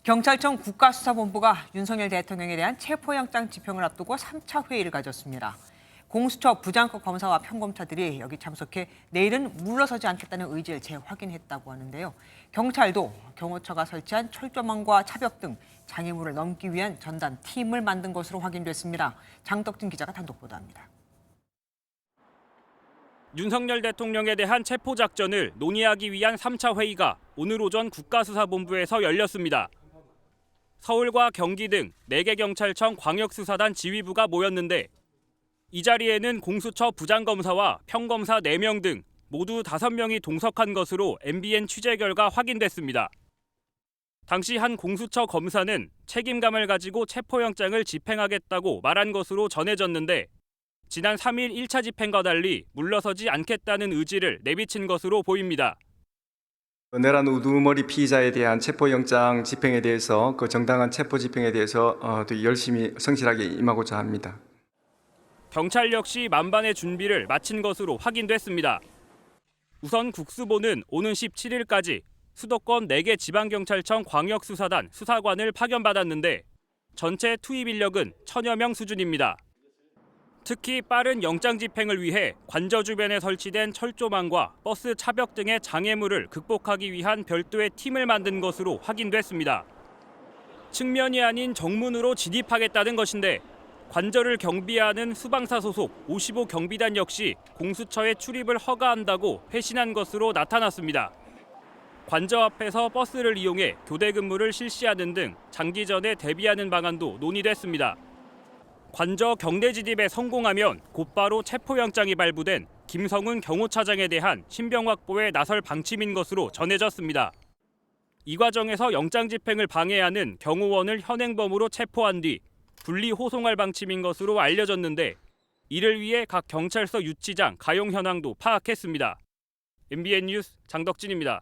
경찰청 국가수사본부가 윤석열 대통령에 대한 체포영장 집행을 앞두고 3차 회의를 가졌습니다. 공수처 부장급 검사와 평검사들이 여기 참석해 내일은 물러서지 않겠다는 의지를 재확인했다고 하는데요. 경찰도 경호처가 설치한 철조망과 차벽 등 장애물을 넘기 위한 전담 팀을 만든 것으로 확인됐습니다. 장덕진 기자가 단독 보도합니다. 윤석열 대통령에 대한 체포작전을 논의하기 위한 3차 회의가 오늘 오전 국가수사본부에서 열렸습니다. 서울과 경기 등 4개 경찰청 광역수사단 지휘부가 모였는데 이 자리에는 공수처 부장검사와 평검사 4명 등 모두 5명이 동석한 것으로 MBN 취재 결과 확인됐습니다. 당시 한 공수처 검사는 책임감을 가지고 체포영장을 집행하겠다고 말한 것으로 전해졌는데 지난 3일 1차 집행과 달리 물러서지 않겠다는 의지를 내비친 것으로 보입니다. 내란 우두머리 피의자에 대한 체포영장 집행에 대해서 그 정당한 체포 집행에 대해서 또 열심히 성실하게 임하고자 합니다. 경찰 역시 만반의 준비를 마친 것으로 확인됐습니다. 우선 국수본은 오는 17일까지 수도권 4개 지방경찰청 광역수사단 수사관을 파견받았는데 전체 투입 인력은 1000여 명 수준입니다. 특히 빠른 영장 집행을 위해 관저 주변에 설치된 철조망과 버스 차벽 등의 장애물을 극복하기 위한 별도의 팀을 만든 것으로 확인됐습니다. 측면이 아닌 정문으로 진입하겠다는 것인데 관저를 경비하는 수방사 소속 55 경비단 역시 공수처의 출입을 허가한다고 회신한 것으로 나타났습니다. 관저 앞에서 버스를 이용해 교대 근무를 실시하는 등 장기전에 대비하는 방안도 논의됐습니다. 관저 경대 진입에 성공하면 곧바로 체포영장이 발부된 김성훈 경호차장에 대한 신병 확보에 나설 방침인 것으로 전해졌습니다. 이 과정에서 영장 집행을 방해하는 경호원을 현행범으로 체포한 뒤 분리 호송할 방침인 것으로 알려졌는데 이를 위해 각 경찰서 유치장 가용 현황도 파악했습니다. MBN 뉴스 장덕진입니다.